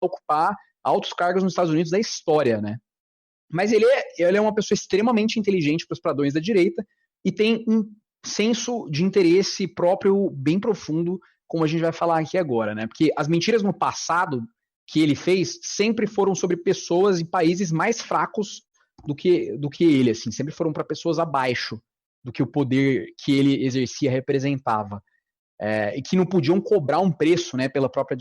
ocupar altos cargos nos Estados Unidos da história, né? Mas ele é uma pessoa extremamente inteligente para os padrões da direita e tem um senso de interesse próprio bem profundo, como a gente vai falar aqui agora, né? Porque as mentiras no passado que ele fez sempre foram sobre pessoas e países mais fracos do que ele, assim, sempre foram para pessoas abaixo do que o poder que ele exercia representava, e que não podiam cobrar um preço, né, pela própria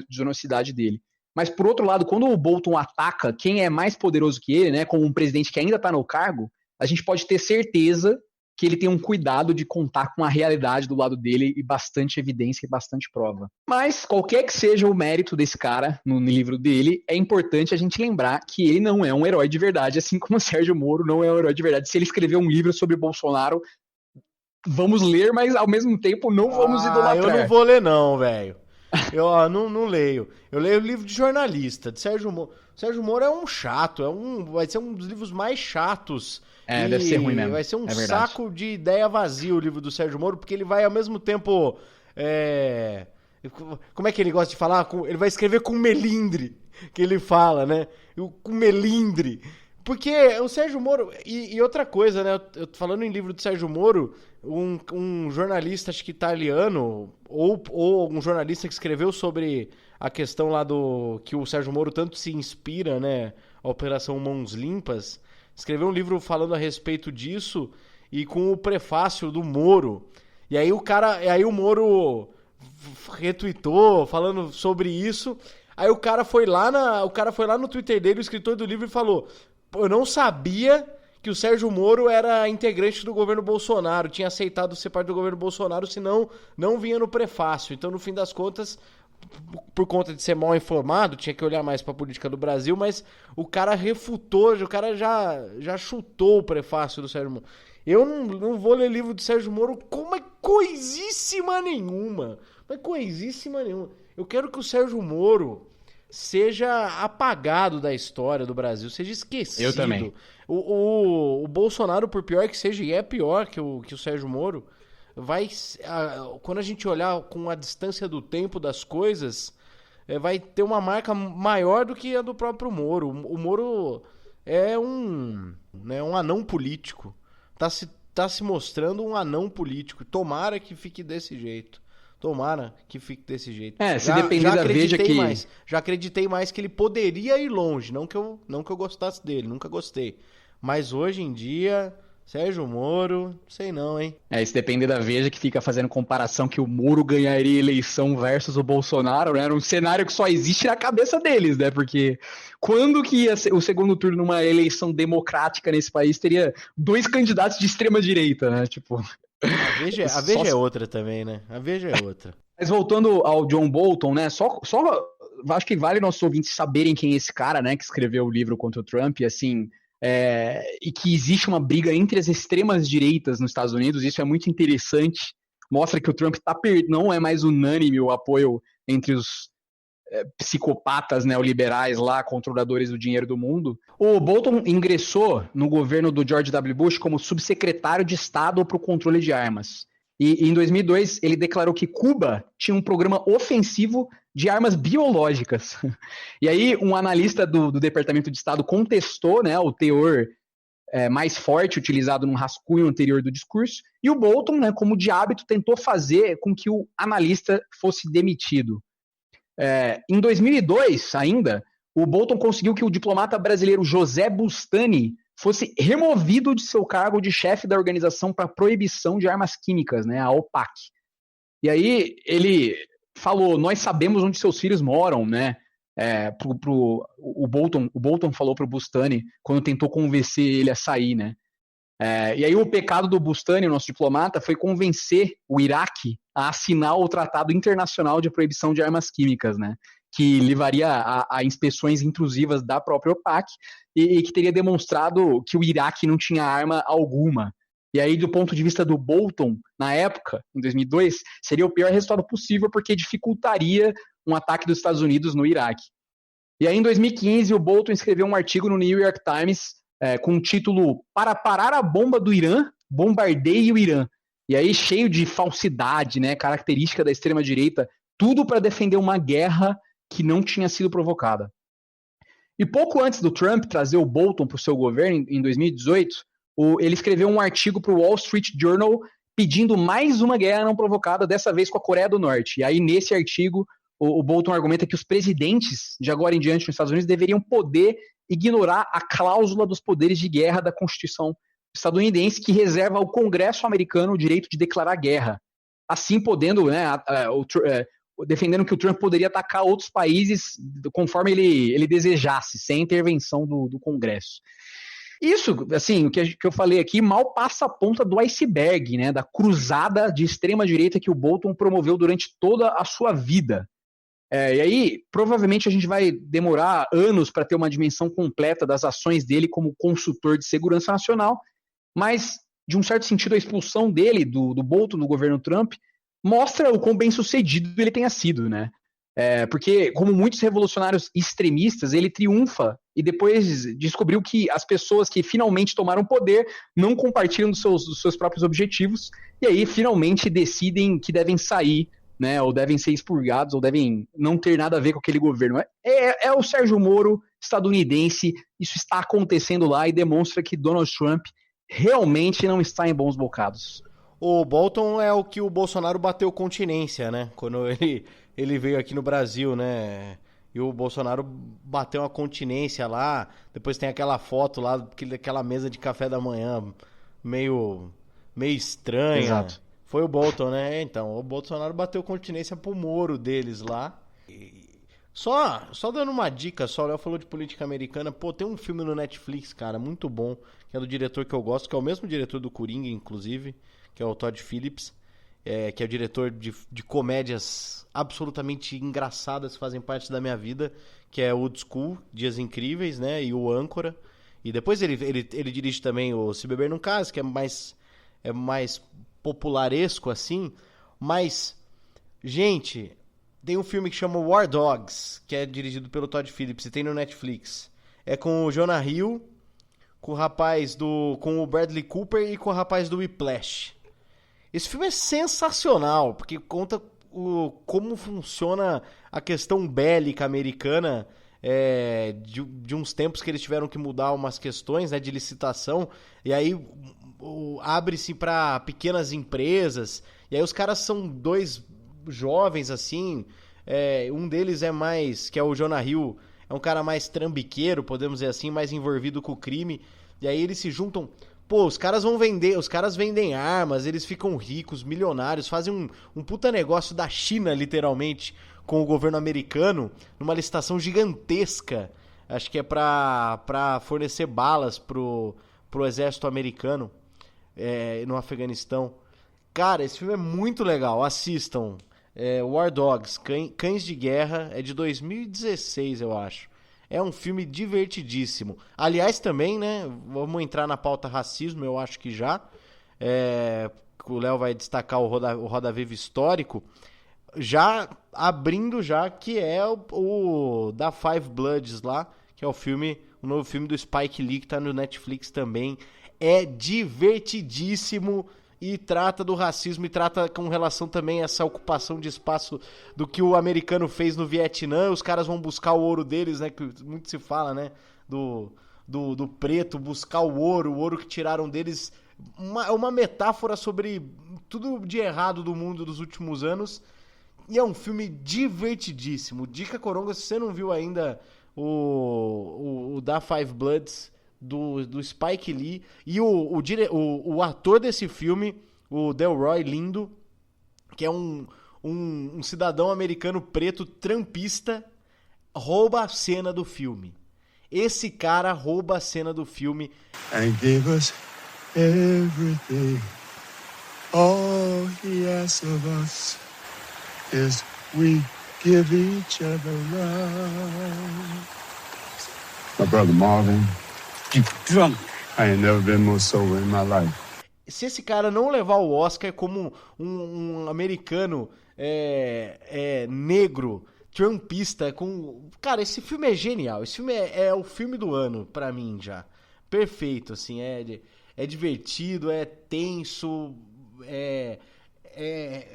desonestidade dele. Mas, por outro lado, quando o Bolton ataca quem é mais poderoso que ele, né, como um presidente que ainda está no cargo, a gente pode ter certeza que ele tem um cuidado de contar com a realidade do lado dele e bastante evidência e bastante prova. Mas, qualquer que seja o mérito desse cara no livro dele, é importante a gente lembrar que ele não é um herói de verdade, assim como o Sérgio Moro não é um herói de verdade. Se ele escreveu um livro sobre Bolsonaro, vamos ler, mas ao mesmo tempo não vamos idolatrar. Eu não vou ler não, velho. Eu não leio. Eu leio livro de jornalista, de Sérgio Moro. Sérgio Moro é um chato, vai ser um dos livros mais chatos. Deve ser ruim mesmo. Vai ser um saco de ideia vazia o livro do Sérgio Moro, porque ele vai ao mesmo tempo... Como é que ele gosta de falar? Ele vai escrever com melindre, que ele fala, né? Com melindre. Porque o Sérgio Moro... E outra coisa, né? Eu falando em livro do Sérgio Moro, um jornalista, acho que italiano, ou um jornalista que escreveu sobre a questão lá que o Sérgio Moro tanto se inspira, né? A Operação Mãos Limpas, escreveu um livro falando a respeito disso e com o prefácio do Moro. E aí o Moro retweetou falando sobre isso. Aí o cara foi lá no Twitter dele, o escritor do livro, e falou: eu não sabia que o Sérgio Moro era integrante do governo Bolsonaro, tinha aceitado ser parte do governo Bolsonaro, senão não vinha no prefácio. Então, no fim das contas, por conta de ser mal informado, tinha que olhar mais para a política do Brasil, mas o cara refutou, o cara já chutou o prefácio do Sérgio Moro. Eu não vou ler livro do Sérgio Moro com coisíssima nenhuma. Mas coisíssima nenhuma. Eu quero que o Sérgio Moro seja apagado da história do Brasil, seja esquecido. Eu também. O Bolsonaro, por pior que seja, e é pior que o Sérgio Moro, quando a gente olhar com a distância do tempo das coisas, vai ter uma marca maior do que a do próprio Moro. O Moro é um anão político. Tá se mostrando um anão político. Tomara que fique desse jeito. Se depender da Veja que... Já acreditei mais que ele poderia ir longe. Não que eu gostasse dele, nunca gostei. Mas hoje em dia, Sérgio Moro, sei não, hein? Se depender da Veja que fica fazendo comparação que o Moro ganharia eleição versus o Bolsonaro, né? Era um cenário que só existe na cabeça deles, né? Porque quando que ia ser o segundo turno numa eleição democrática nesse país teria 2 candidatos de extrema direita, né? Tipo... A Veja é outra também, né? A Veja é outra. Mas voltando ao John Bolton, né? Só acho que vale nossos ouvintes saberem quem é esse cara, né? Que escreveu o livro contra o Trump, e assim... e que existe uma briga entre as extremas direitas nos Estados Unidos. Isso é muito interessante. Mostra que o Trump não é mais unânime o apoio entre os psicopatas neoliberais lá, controladores do dinheiro do mundo. O Bolton ingressou no governo do George W. Bush como subsecretário de Estado para o controle de armas. E em 2002 ele declarou que Cuba tinha um programa ofensivo de armas biológicas. E aí um analista do Departamento de Estado contestou, né, o teor mais forte utilizado num rascunho anterior do discurso, e o Bolton, né, como de hábito, tentou fazer com que o analista fosse demitido. Em 2002, ainda, o Bolton conseguiu que o diplomata brasileiro José Bustani fosse removido de seu cargo de chefe da Organização para a Proibição de Armas Químicas, né, a OPAC. E aí ele falou: nós sabemos onde seus filhos moram, né? O Bolton falou para o Bustani quando tentou convencer ele a sair, né? E aí o pecado do Bustani, o nosso diplomata, foi convencer o Iraque a assinar o Tratado Internacional de Proibição de Armas Químicas, né? Que levaria a inspeções intrusivas da própria OPAC e que teria demonstrado que o Iraque não tinha arma alguma. E aí, do ponto de vista do Bolton, na época, em 2002, seria o pior resultado possível porque dificultaria um ataque dos Estados Unidos no Iraque. E aí, em 2015, o Bolton escreveu um artigo no New York Times com o título "Para parar a bomba do Irã, bombardeie o Irã". E aí, cheio de falsidade, né, característica da extrema-direita, tudo para defender uma guerra que não tinha sido provocada. E pouco antes do Trump trazer o Bolton para o seu governo, em 2018, ele escreveu um artigo para o Wall Street Journal pedindo mais uma guerra não provocada, dessa vez com a Coreia do Norte. E aí, nesse artigo, o Bolton argumenta que os presidentes, de agora em diante nos Estados Unidos, deveriam poder ignorar a cláusula dos poderes de guerra da Constituição estadunidense, que reserva ao Congresso americano o direito de declarar guerra. Assim, podendo, defendendo que o Trump poderia atacar outros países conforme ele desejasse, sem intervenção do Congresso. Isso, assim, o que eu falei aqui, mal passa a ponta do iceberg, né, da cruzada de extrema-direita que o Bolton promoveu durante toda a sua vida. E aí, provavelmente, a gente vai demorar anos para ter uma dimensão completa das ações dele como consultor de segurança nacional, mas, de um certo sentido, a expulsão dele, do Bolton, do governo Trump, mostra o quão bem-sucedido ele tenha sido, né? Porque, como muitos revolucionários extremistas, ele triunfa e depois descobriu que as pessoas que finalmente tomaram poder não compartilham dos seus próprios objetivos e aí finalmente decidem que devem sair, né? Ou devem ser expurgados, ou devem não ter nada a ver com aquele governo. É o Sérgio Moro estadunidense, isso está acontecendo lá e demonstra que Donald Trump realmente não está em bons bocados. O Bolton é o que o Bolsonaro bateu continência, né? Quando ele veio aqui no Brasil, né? E o Bolsonaro bateu uma continência lá. Depois tem aquela foto lá, aquela mesa de café da manhã meio estranha. Exato. Foi o Bolton, né? Então, o Bolsonaro bateu continência pro Moro deles lá. Só dando uma dica, o Léo falou de política americana. Pô, tem um filme no Netflix, cara, muito bom, que é do diretor que eu gosto, que é o mesmo diretor do Coringa, inclusive, que é o Todd Phillips, que é o diretor de comédias absolutamente engraçadas que fazem parte da minha vida, que é Old School, Dias Incríveis, né, e o Âncora. E depois ele dirige também o Se Beber Não Case, que é mais popularesco, assim. Mas, gente, tem um filme que chama War Dogs, que é dirigido pelo Todd Phillips, e tem no Netflix. É com o Jonah Hill, com o Bradley Cooper e com o rapaz do Whiplash. Esse filme é sensacional, porque conta como funciona a questão bélica americana, de uns tempos que eles tiveram que mudar umas questões, né, de licitação, e aí abre-se para pequenas empresas, e aí os caras são dois jovens, assim, um deles que é o Jonah Hill, é um cara mais trambiqueiro, podemos dizer assim, mais envolvido com o crime, e aí eles se juntam. Pô, os caras vendem armas, eles ficam ricos, milionários, fazem um puta negócio da China, literalmente, com o governo americano, numa licitação gigantesca, acho que é pra fornecer balas pro exército americano, no Afeganistão. Cara, esse filme é muito legal, assistam. War Dogs, Cães de Guerra, é de 2016, eu acho. É um filme divertidíssimo. Aliás, também, né, vamos entrar na pauta racismo, eu acho que já. O Léo vai destacar o Roda Viva histórico. Já abrindo já, que é o da Five Bloods lá, que é o novo filme do Spike Lee, que tá no Netflix também. É divertidíssimo e trata do racismo e trata com relação também a essa ocupação de espaço do que o americano fez no Vietnã. Os caras vão buscar o ouro deles, né, que muito se fala, né, do preto buscar o ouro que tiraram deles. Uma metáfora sobre tudo de errado do mundo dos últimos anos. E é um filme divertidíssimo. Dica Coronga, se você não viu ainda o Da Five Bloods do Spike Lee, e o ator desse filme, o Delroy Lindo, que é um cidadão americano preto trampista, rouba a cena do filme. Esse cara rouba a cena do filme. And gave us everything. All he asks of us is we give each other love. My brother Marvin, you drunk. I ain't never been more sober in my life. Se esse cara não levar o Oscar como um americano negro, trumpista, cara, esse filme é genial. Esse filme é o filme do ano pra mim já. Perfeito, assim, é divertido, é tenso,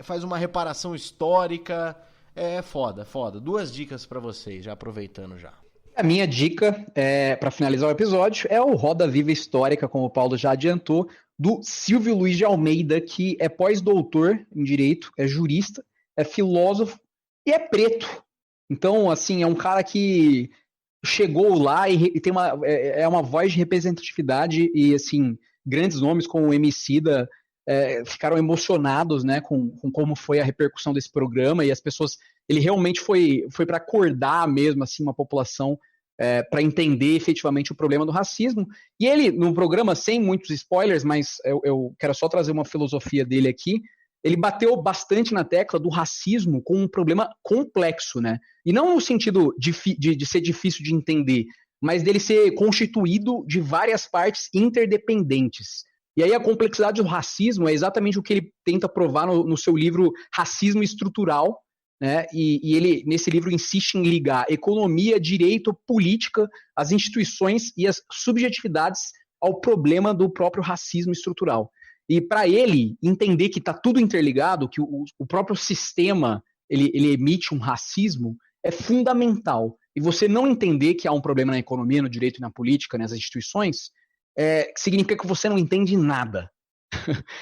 faz uma reparação histórica, É foda, foda. 2 dicas pra vocês, já aproveitando já. A minha dica, para finalizar o episódio, é o Roda Viva Histórica, como o Paulo já adiantou, do Silvio Luiz de Almeida, que é pós-doutor em Direito, é jurista, é filósofo e é preto. Então, assim, é um cara que chegou lá e tem uma voz de representatividade e, assim, grandes nomes como o Emicida ficaram emocionados, né, com como foi a repercussão desse programa, e as pessoas, ele realmente foi para acordar mesmo, assim, uma população para entender efetivamente o problema do racismo. E ele, no programa, sem muitos spoilers, mas eu quero só trazer uma filosofia dele aqui, ele bateu bastante na tecla do racismo como um problema complexo, né? E não no sentido de ser difícil de entender, mas dele ser constituído de várias partes interdependentes. E aí a complexidade do racismo é exatamente o que ele tenta provar no seu livro Racismo Estrutural, né? E ele, nesse livro, insiste em ligar economia, direito, política, as instituições e as subjetividades ao problema do próprio racismo estrutural. E para ele entender que está tudo interligado, que o próprio sistema ele emite um racismo, é fundamental. E você não entender que há um problema na economia, no direito e na política, nas instituições, significa que você não entende nada.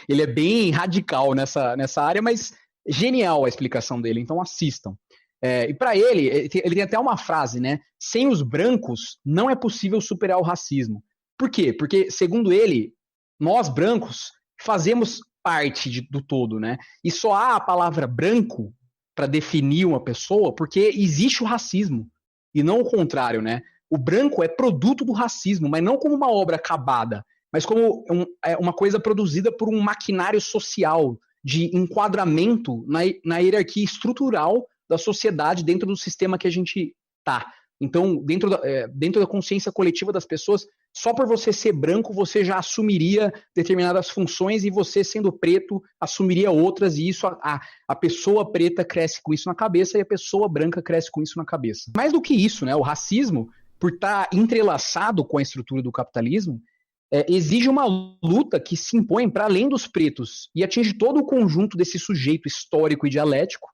Ele é bem radical nessa área, mas genial a explicação dele, então assistam. E para ele tem até uma frase, né? Sem os brancos, não é possível superar o racismo. Por quê? Porque, segundo ele, nós brancos fazemos parte do todo, né? E só há a palavra branco para definir uma pessoa porque existe o racismo, e não o contrário, né? O branco é produto do racismo, mas não como uma obra acabada, mas como uma coisa produzida por um maquinário social de enquadramento na hierarquia estrutural da sociedade dentro do sistema que a gente tá. Então, dentro da consciência coletiva das pessoas, só por você ser branco, você já assumiria determinadas funções, e você, sendo preto, assumiria outras, e isso a pessoa preta cresce com isso na cabeça e a pessoa branca cresce com isso na cabeça. Mais do que isso, né, o racismo, por estar entrelaçado com a estrutura do capitalismo, exige uma luta que se impõe para além dos pretos e atinge todo o conjunto desse sujeito histórico e dialético.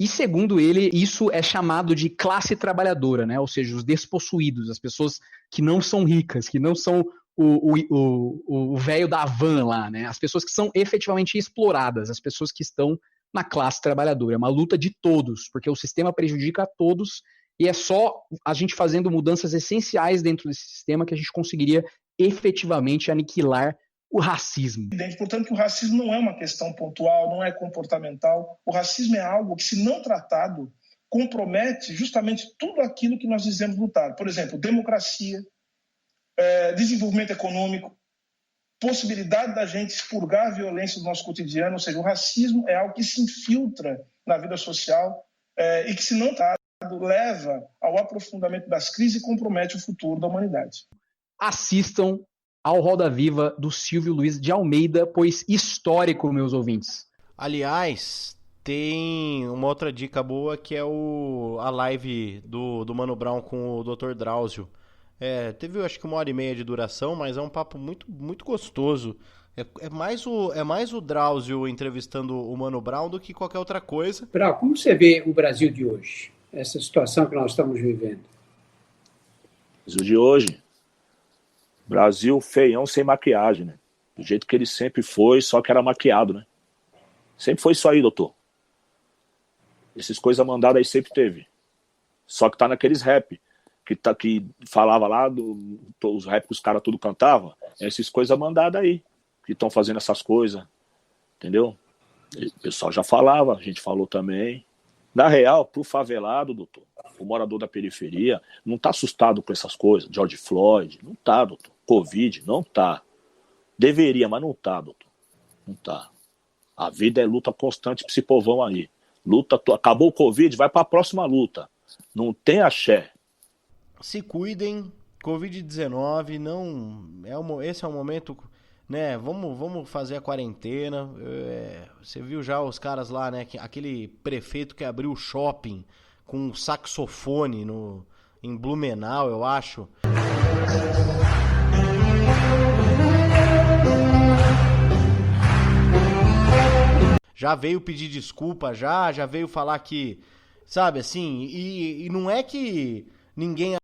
E, segundo ele, isso é chamado de classe trabalhadora, né? Ou seja, os despossuídos, as pessoas que não são ricas, que não são o velho da van lá, né? As pessoas que são efetivamente exploradas, as pessoas que estão na classe trabalhadora. É uma luta de todos, porque o sistema prejudica a todos, e é só a gente fazendo mudanças essenciais dentro desse sistema que a gente conseguiria efetivamente aniquilar o racismo. Portanto, que o racismo não é uma questão pontual, não é comportamental. O racismo é algo que, se não tratado, compromete justamente tudo aquilo que nós dizemos lutar. Por exemplo, democracia, desenvolvimento econômico, possibilidade da gente expurgar a violência do nosso cotidiano. Ou seja, o racismo é algo que se infiltra na vida social e que, se não tratado, leva ao aprofundamento das crises e compromete o futuro da humanidade. Assistam ao Roda Viva do Silvio Luiz de Almeida, pois histórico, meus ouvintes. Aliás, tem uma outra dica boa, que é a live do Mano Brown com o Dr. Drauzio. Teve, acho que 1h30 de duração, mas é um papo muito, muito gostoso. É mais o Drauzio entrevistando o Mano Brown do que qualquer outra coisa. Brau, como você vê o Brasil de hoje? Essa situação que nós estamos vivendo? O Brasil de hoje... Brasil feião sem maquiagem, né? Do jeito que ele sempre foi, só que era maquiado, né? Sempre foi isso aí, doutor. Essas coisas mandadas aí sempre teve. Só que tá naqueles rap, que falava lá, os rap que os caras tudo cantavam, essas coisas mandadas aí, que estão fazendo essas coisas, entendeu? O pessoal já falava, a gente falou também. Na real, pro favelado, doutor, o morador da periferia, não tá assustado com essas coisas, George Floyd, não tá, doutor. Covid, não tá. Deveria, mas não tá, doutor. Não tá. A vida é luta constante pra esse povão aí. Acabou o Covid, vai pra próxima luta. Não tem axé. Se cuidem, Covid-19, esse é o momento, né? Vamos fazer a quarentena. Você viu já os caras lá, né? Aquele prefeito que abriu o shopping com um saxofone em Blumenau, eu acho. Já veio pedir desculpa, já veio falar que sabe, assim, e não é que ninguém